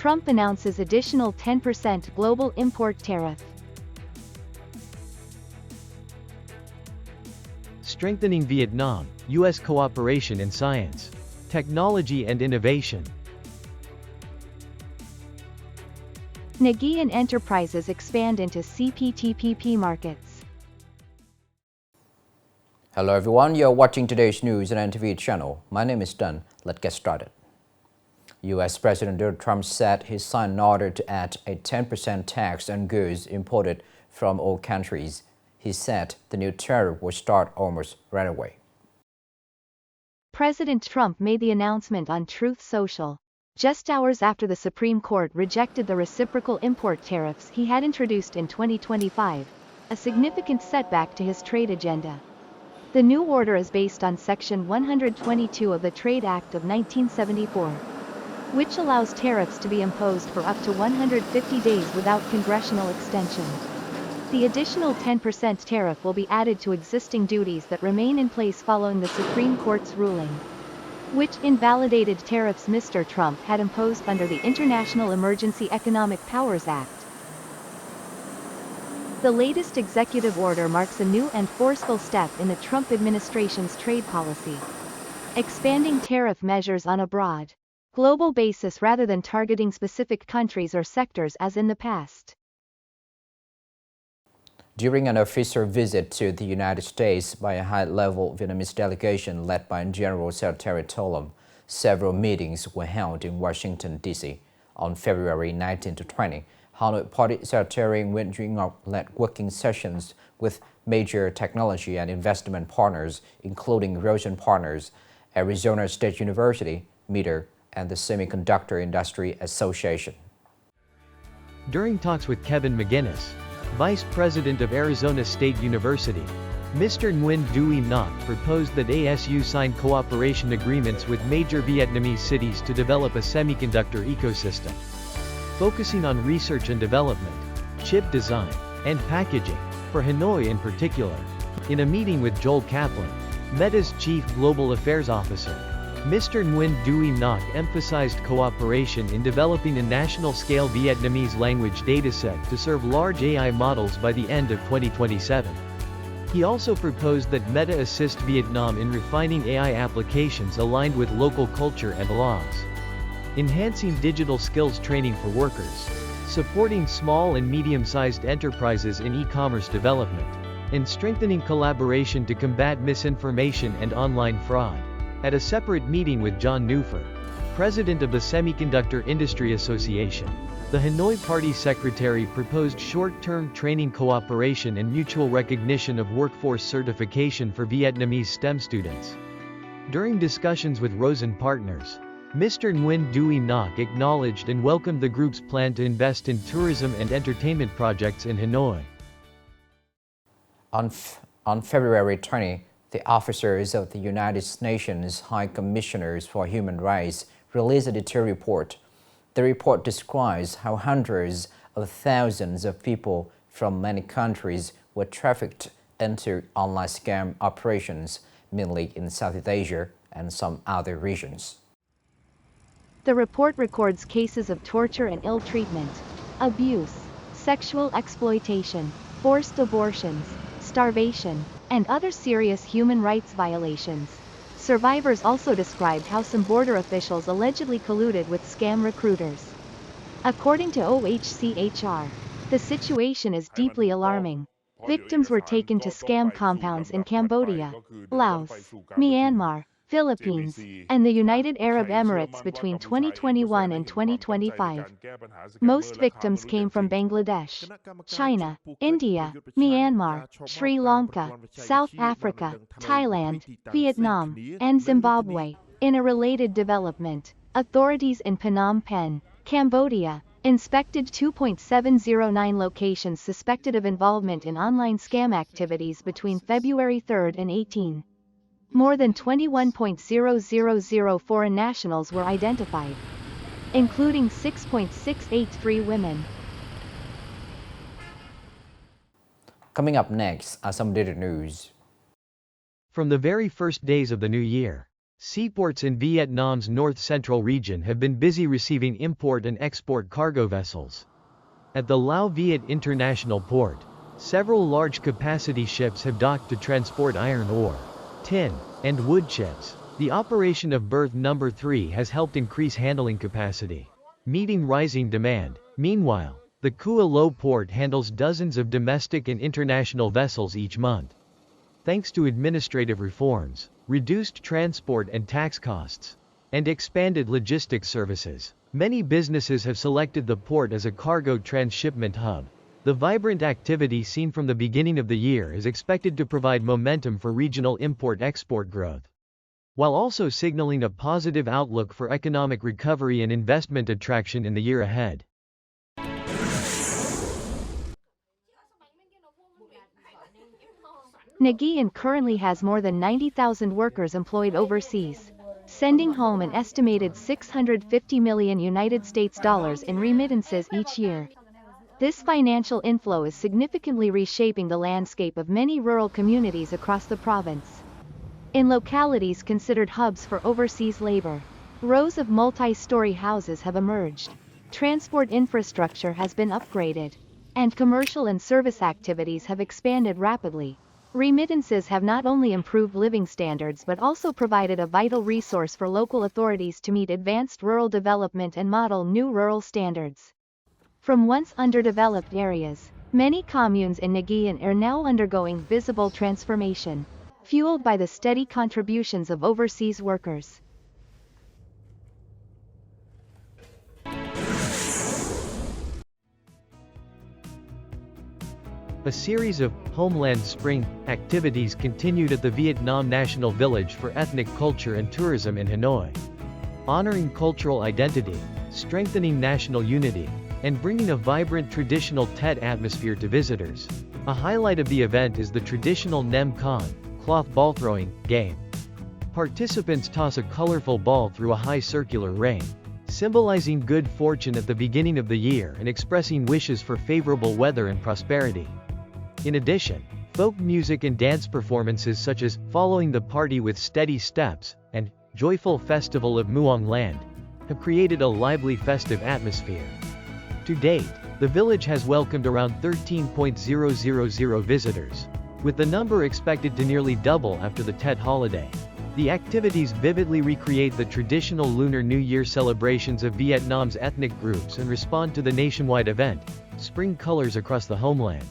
Trump announces additional 10% global import tariff. Strengthening Vietnam, U.S. cooperation in science, technology and innovation. Nghệ An enterprises expand into CPTPP markets. Hello everyone, you're watching today's news on NTV channel. My name is Đăng. Let's get started. U.S. President Donald Trump said he signed an order to add a 10% tax on goods imported from all countries. He said the new tariff will start almost right away. President Trump made the announcement on Truth Social, just hours after the Supreme Court rejected the reciprocal import tariffs he had introduced in 2025, a significant setback to his trade agenda. The new order is based on Section 122 of the Trade Act of 1974, which allows tariffs to be imposed for up to 150 days without congressional extension. The additional 10% tariff will be added to existing duties that remain in place following the Supreme Court's ruling, which invalidated tariffs Mr. Trump had imposed under the International Emergency Economic Powers Act. The latest executive order marks a new and forceful step in the Trump administration's trade policy, expanding tariff measures on a broad, global basis rather than targeting specific countries or sectors as in the past. During an official visit to the United States by a high-level Vietnamese delegation led by General Secretary Tổng, several meetings were held in Washington, D.C. On February 19 to 20, Hanoi Party Secretary Nguyễn Thị Minh Khai led working sessions with major technology and investment partners, including Rosen Partners, Arizona State University, Meter, and the Semiconductor Industry Association. During talks with Kevin McGinnis, Vice President of Arizona State University, Mr. Nguyen Duy Ngoc proposed that ASU sign cooperation agreements with major Vietnamese cities to develop a semiconductor ecosystem, focusing on research and development, chip design, and packaging, for Hanoi in particular. In a meeting with Joel Kaplan, Meta's Chief Global Affairs Officer, Mr. Nguyen Duy Ngoc emphasized cooperation in developing a national-scale Vietnamese language dataset to serve large AI models by the end of 2027. He also proposed that Meta assist Vietnam in refining AI applications aligned with local culture and laws, enhancing digital skills training for workers, supporting small and medium-sized enterprises in e-commerce development, and strengthening collaboration to combat misinformation and online fraud. At a separate meeting with John Neufer, president of the Semiconductor Industry Association, the Hanoi Party secretary proposed short-term training cooperation and mutual recognition of workforce certification for Vietnamese STEM students. During discussions with Rosen Partners, Mr. Nguyen Duy Ngoc acknowledged and welcomed the group's plan to invest in tourism and entertainment projects in Hanoi. On February 20, the officers of the United Nations High Commissioners for Human Rights released a detailed report. The report describes how hundreds of thousands of people from many countries were trafficked into online scam operations, mainly in Southeast Asia and some other regions. The report records cases of torture and ill treatment, abuse, sexual exploitation, forced abortions, starvation, and other serious human rights violations. Survivors also described how some border officials allegedly colluded with scam recruiters. According to OHCHR, the situation is deeply alarming. Victims were taken to scam compounds in Cambodia, Laos, Myanmar, Philippines, and the United Arab Emirates between 2021 and 2025. Most victims came from Bangladesh, China, India, Myanmar, Sri Lanka, South Africa, Thailand, Vietnam, and Zimbabwe. In a related development, authorities in Phnom Penh, Cambodia, inspected 2.709 locations suspected of involvement in online scam activities between February 3 and 18. More than 21,000 foreign nationals were identified, including 6.683 women. Coming up next are some data news. From the very first days of the new year, Seaports in Vietnam's north-central region have been busy receiving import and export cargo vessels. At the Lao Viet International Port, several large-capacity ships have docked to transport iron ore, tin, and wood chips. The operation of berth number 3 has helped increase handling capacity, meeting rising demand. Meanwhile, the Kua Lo port handles dozens of domestic and international vessels each month. Thanks to administrative reforms, reduced transport and tax costs, and expanded logistics services, many businesses have selected the port as a cargo transshipment hub. The vibrant activity seen from the beginning of the year is expected to provide momentum for regional import-export growth, while also signaling a positive outlook for economic recovery and investment attraction in the year ahead. Nghệ An currently has more than 90,000 workers employed overseas, sending home an estimated $650 million in remittances each year. This financial inflow is significantly reshaping the landscape of many rural communities across the province. In localities considered hubs for overseas labor, rows of multi-story houses have emerged, transport infrastructure has been upgraded, and commercial and service activities have expanded rapidly. Remittances have not only improved living standards but also provided a vital resource for local authorities to meet advanced rural development and model new rural standards. From once underdeveloped areas, many communes in Nghệ An are now undergoing visible transformation, fueled by the steady contributions of overseas workers. A series of Homeland Spring activities continued at the Vietnam National Village for Ethnic Culture and Tourism in Hanoi. Honoring cultural identity, strengthening national unity, and bringing a vibrant traditional Tet atmosphere to visitors. A highlight of the event is the traditional Nem Con, cloth ball throwing, game. Participants toss a colorful ball through a high circular ring, symbolizing good fortune at the beginning of the year and expressing wishes for favorable weather and prosperity. In addition, folk music and dance performances such as Following the Party with Steady Steps and Joyful Festival of Muang Land have created a lively festive atmosphere. To date, the village has welcomed around 13,000 visitors, with the number expected to nearly double after the Tet holiday. The activities vividly recreate the traditional Lunar New Year celebrations of Vietnam's ethnic groups and respond to the nationwide event, Spring Colors Across the Homeland.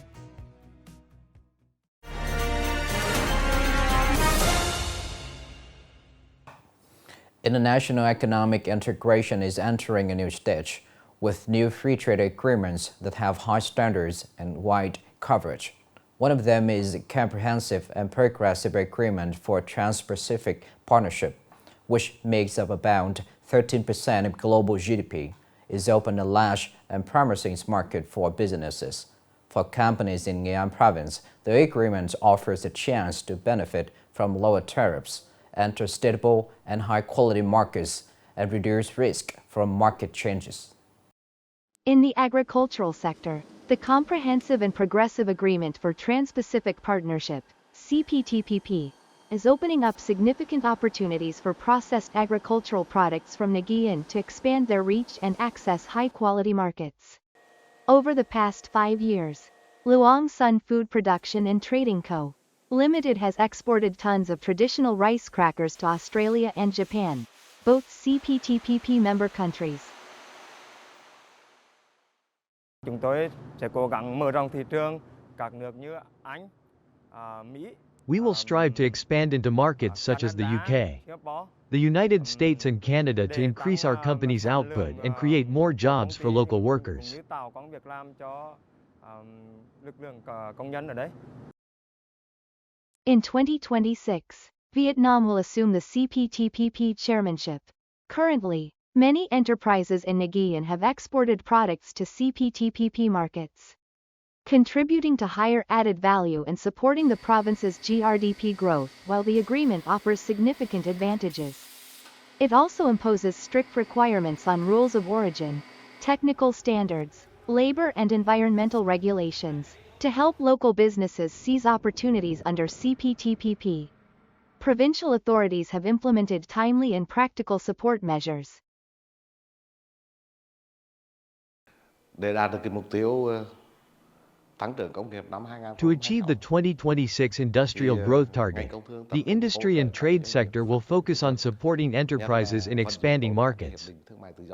International economic integration is entering a new stage, with new free trade agreements that have high standards and wide coverage. One of them is a comprehensive and progressive agreement for Trans-Pacific Partnership, which makes up about 13% of global GDP, is open a large and promising market for businesses. For companies in Nghệ An province, the agreement offers a chance to benefit from lower tariffs, enter stable and high-quality markets, and reduce risk from market changes. In the agricultural sector, the Comprehensive and Progressive Agreement for Trans-Pacific Partnership, CPTPP, is opening up significant opportunities for processed agricultural products from Nghệ An to expand their reach and access high-quality markets. Over the past 5 years, Luong Sun Food Production and Trading Co. Limited has exported tons of traditional rice crackers to Australia and Japan, both CPTPP member countries. Chúng tôi sẽ cố gắng mở rộng thị trường các nước như Anh, Mỹ. We will strive to expand into markets such as the UK, the United States and Canada to increase our company's output and create more jobs for local workers. In 2026, Vietnam will assume the CPTPP chairmanship. Currently, many enterprises in Nghệ An have exported products to CPTPP markets, contributing to higher added value and supporting the province's GRDP growth, while the agreement offers significant advantages. It also imposes strict requirements on rules of origin, technical standards, labor and environmental regulations, to help local businesses seize opportunities under CPTPP. provincial authorities have implemented timely and practical support measures. Để đạt được cái mục tiêu tăng trưởng công nghiệp năm 2026. To achieve the 2026 industrial growth target, the industry and trade sector will focus on supporting enterprises in expanding markets,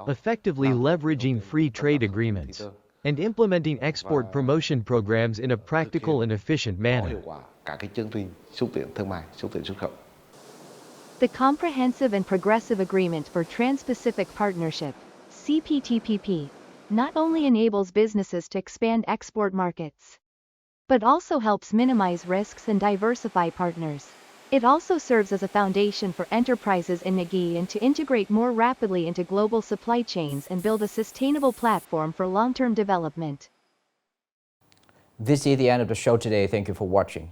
effectively leveraging free trade agreements, and implementing export promotion programs in a practical and efficient manner. Các cái chương trình xúc tiến thương mại, xúc tiến xuất khẩu. The Comprehensive and Progressive Agreement for Trans-Pacific Partnership, CPTPP, not only enables businesses to expand export markets, but also helps minimize risks and diversify partners. It also serves as a foundation for enterprises in Nagi to integrate more rapidly into global supply chains and build a sustainable platform for long-term development. This is the end of the show today. Thank you for watching.